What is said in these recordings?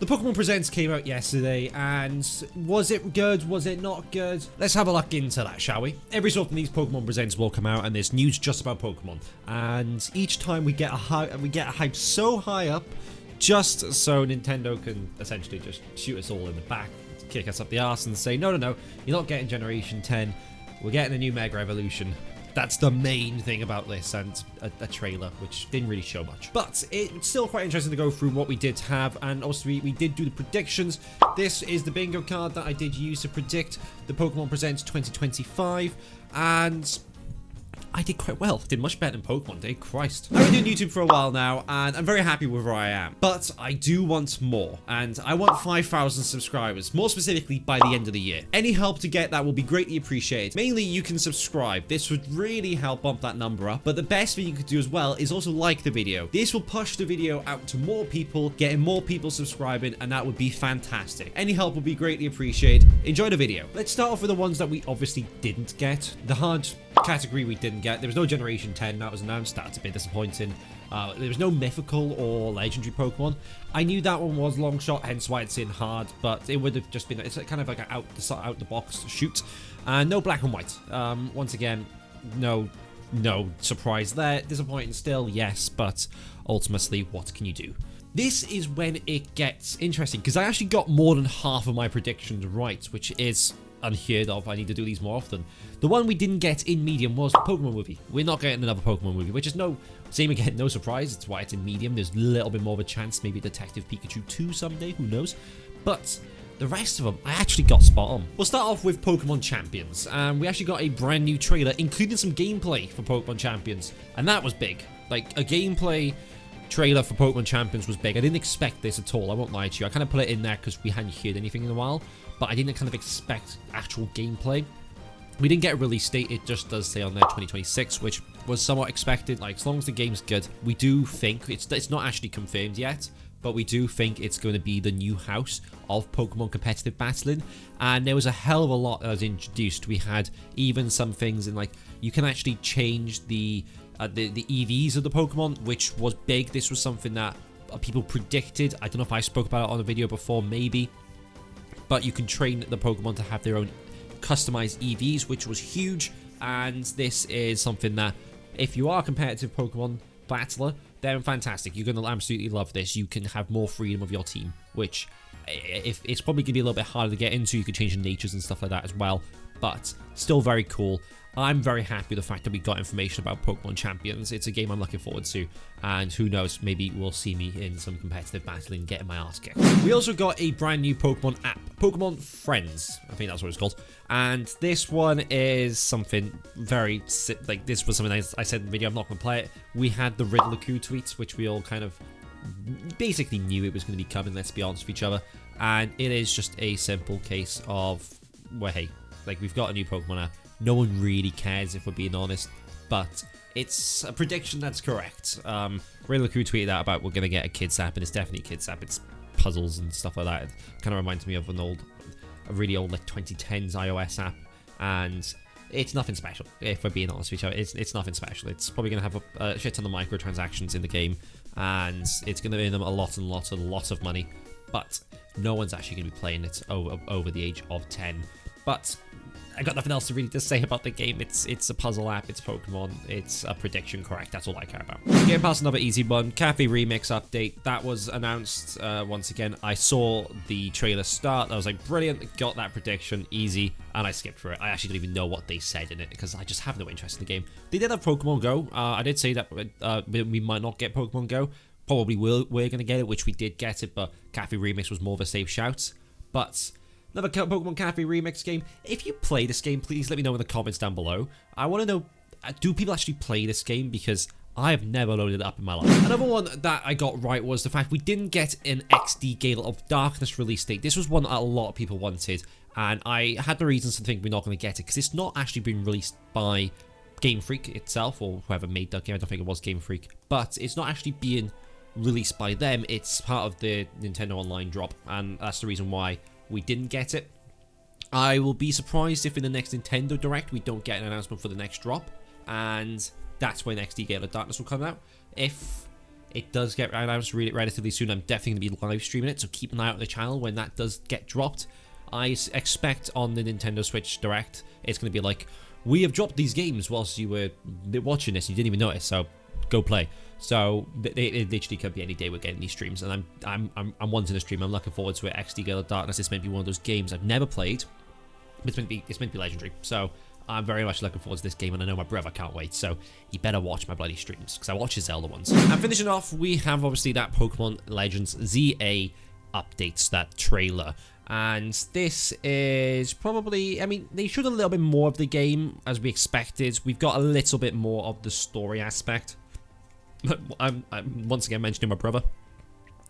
Pokemon Presents came out yesterday, and was it good? Was it not good? Let's have a look into that, shall we? Every so often these Pokemon Presents will come out, and there's news just about Pokemon. And each time we get a hype so high up, just so Nintendo can essentially just shoot us all in the back, kick us up the arse, and say, no, you're not getting Generation 10. We're getting a new Mega Evolution. That's the main thing about this, and a trailer, which didn't really show much. But it's still quite interesting to go through what we did have, and also we did do the predictions. This is the bingo card that I did use to predict the Pokemon Presents 2025, and I did quite well. Did much better than Pokemon did, Christ. I've been doing YouTube for a while now, and I'm very happy with where I am. But I do want more, and I want 5,000 subscribers, more specifically by the end of the year. Any help to get that will be greatly appreciated. Mainly, you can subscribe. This would really help bump that number up. But the best thing you could do as well is also like the video. This will push the video out to more people, getting more people subscribing, and that would be fantastic. Any help will be greatly appreciated. Enjoy the video. Let's start off with the ones that we obviously didn't get. The hard category we didn't get. There was no Generation 10 that was announced. That's a bit disappointing. There was no mythical or legendary Pokemon. I knew that one was long shot, hence why it's in hard, but it would have just been, it's kind of like an out the box shoot. And no black and white. Once again, no surprise there. Disappointing still, yes, but ultimately, what can you do? This is when it gets interesting, because I actually got more than half of my predictions right, which is unheard of. I need to do these more often. The one we didn't get in medium was the Pokemon movie. We're not getting another Pokemon movie, which is no surprise. It's why it's in medium. There's a little bit more of a chance, maybe Detective Pikachu 2 someday, who knows. But the rest of them, I actually got spot on. We'll start off with Pokemon Champions, and we actually got a brand new trailer, including some gameplay for Pokemon Champions, and that was big. Like, a gameplay trailer for Pokemon Champions was big. I didn't expect this at all, I won't lie to you. I kind of put it in there because we hadn't heard anything in a while, but I didn't kind of expect actual gameplay. We didn't get a release date, it just does say on there 2026, which was somewhat expected. Like, as long as the game's good, we do think, it's not actually confirmed yet, but we do think it's going to be the new house of Pokemon competitive battling. And there was a hell of a lot that was introduced. We had even some things in, like, you can actually change the EVs of the Pokemon, which was big. This was something that people predicted. I don't know if I spoke about it on a video before, maybe. But you can train the Pokemon to have their own customized EVs, which was huge. And this is something that, if you are a competitive Pokemon battler, then fantastic. You're going to absolutely love this. You can have more freedom of your team, which if it's probably going to be a little bit harder to get into. You can change the natures and stuff like that as well, but still very cool. I'm very happy with the fact that we got information about Pokemon Champions. It's a game I'm looking forward to, and who knows, maybe we'll see me in some competitive battling, getting my ass kicked. We also got a brand new Pokemon app, Pokemon Friends, I think that's what it's called, and this one is something very, like, this was something I said in the video, I'm not going to play it. We had the Riddler-Q tweets, which we all kind of basically knew it was going to be coming, let's be honest with each other, and it is just a simple case of, well, hey, like, we've got a new Pokemon app. No one really cares, if we're being honest, but it's a prediction that's correct. Riddler-Q tweeted out about we're going to get a kids app, and it's definitely a kids app. It's puzzles and stuff like that. It kind of reminds me of a really old, like, 2010s iOS app, and it's nothing special, if we're being honest with each other. It's nothing special. It's probably going to have a shit ton of microtransactions in the game, and it's going to earn them a lot of money, but no one's actually going to be playing it over the age of 10. But I got nothing else to really say about the game. It's a puzzle app, it's Pokemon, it's a prediction correct, that's all I care about. Getting past another easy one, Cafe Remix update, that was announced once again. I saw the trailer start, I was like, brilliant, got that prediction, easy, and I skipped through it. I actually don't even know what they said in it, because I just have no interest in the game. They did have Pokemon Go, I did say that we might not get Pokemon Go, probably we're going to get it, which we did get it, but Cafe Remix was more of a safe shout. But another Pokemon Cafe Remix game. If you play this game, please let me know in the comments down below. I want to know, do people actually play this game? Because I have never loaded it up in my life. Another one that I got right was the fact we didn't get an XD Gale of Darkness release date. This was one that a lot of people wanted, and I had the reasons to think we're not going to get it, because it's not actually been released by Game Freak itself, or whoever made that game. I don't think it was Game Freak, but it's not actually being released by them. It's part of the Nintendo Online drop, and that's the reason why we didn't get it. I will be surprised if in the next Nintendo Direct we don't get an announcement for the next drop, and that's when XD Gale of Darkness will come out. If it does get announced really relatively soon. I'm definitely going to be live streaming it, so keep an eye out on the channel when that does get dropped. I expect on the Nintendo Switch Direct, it's going to be like, we have dropped these games whilst you were watching this, you didn't even notice, so go play. So it literally could be any day we're getting these streams, and I'm wanting to stream. I'm looking forward to it. XD Gale of Darkness, it's meant to be one of those games I've never played. It's meant to be legendary, so I'm very much looking forward to this game, and I know my brother can't wait, so you better watch my bloody streams, because I watch his Zelda ones. And finishing off, we have obviously that Pokemon Legends Z-A updates, that trailer. And this is probably, I mean, they showed a little bit more of the game, as we expected. We've got a little bit more of the story aspect. I'm once again mentioning my brother.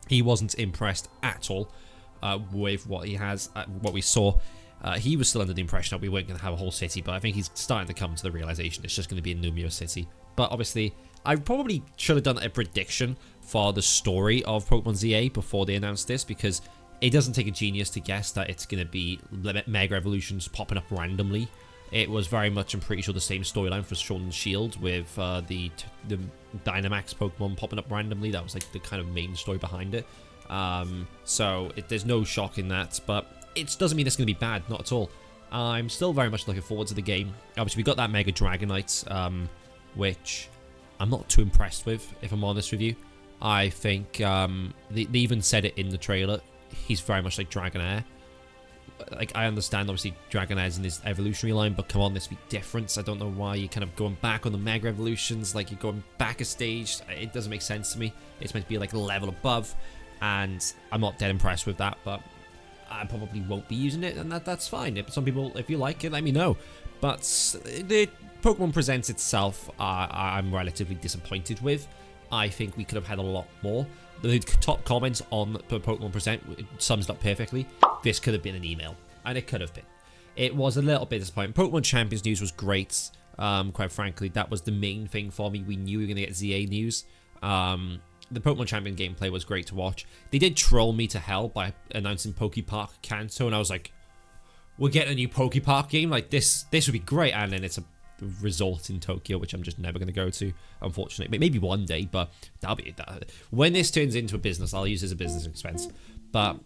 He wasn't impressed at all with what what we saw. He was still under the impression that we weren't going to have a whole city, but I think he's starting to come to the realization it's just going to be in Lumiose City. But obviously, I probably should have done a prediction for the story of Pokemon Z-A before they announced this, because it doesn't take a genius to guess that it's going to be Mega Evolutions popping up randomly. It was very much, I'm pretty sure, the same storyline for Sword and Shield, with the Dynamax Pokemon popping up randomly. That was like the kind of main story behind it. So there's no shock in that, but it doesn't mean it's going to be bad, not at all. I'm still very much looking forward to the game. Obviously, we got that Mega Dragonite, which I'm not too impressed with, if I'm honest with you. I think they even said it in the trailer. He's very much like Dragonair. Like, I understand, obviously, Dragonair's in his evolutionary line, but come on, this be different. I don't know why you're kind of going back on the Mega Evolutions, like you're going back a stage. It doesn't make sense to me. It's meant to be like a level above, and I'm not dead impressed with that, but I probably won't be using it, and that's fine. Some people, if you like it, let me know. But the Pokemon Presents itself, I'm relatively disappointed with. I think we could have had a lot more. The top comments on the Pokemon Present sums it up perfectly. This could have been an email, and it could have been. It was a little bit disappointing. Pokemon Champions news was great. Quite frankly, that was the main thing for me. We knew we were going to get ZA news. The Pokemon Champion gameplay was great to watch. They did troll me to hell by announcing Pokepark Kanto, and I was like, we're getting a new Pokepark game? Like, this would be great. And then it's a resort in Tokyo, which I'm just never going to go to, unfortunately. Maybe one day, but that'll be that. When this turns into a business, I'll use it as a business expense. But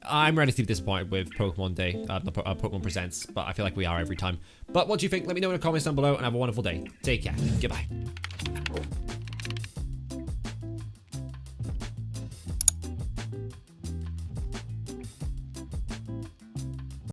I'm relatively disappointed with Pokemon Day, Pokemon Presents, but I feel like we are every time. But what do you think? Let me know in the comments down below, and have a wonderful day. Take care. Goodbye.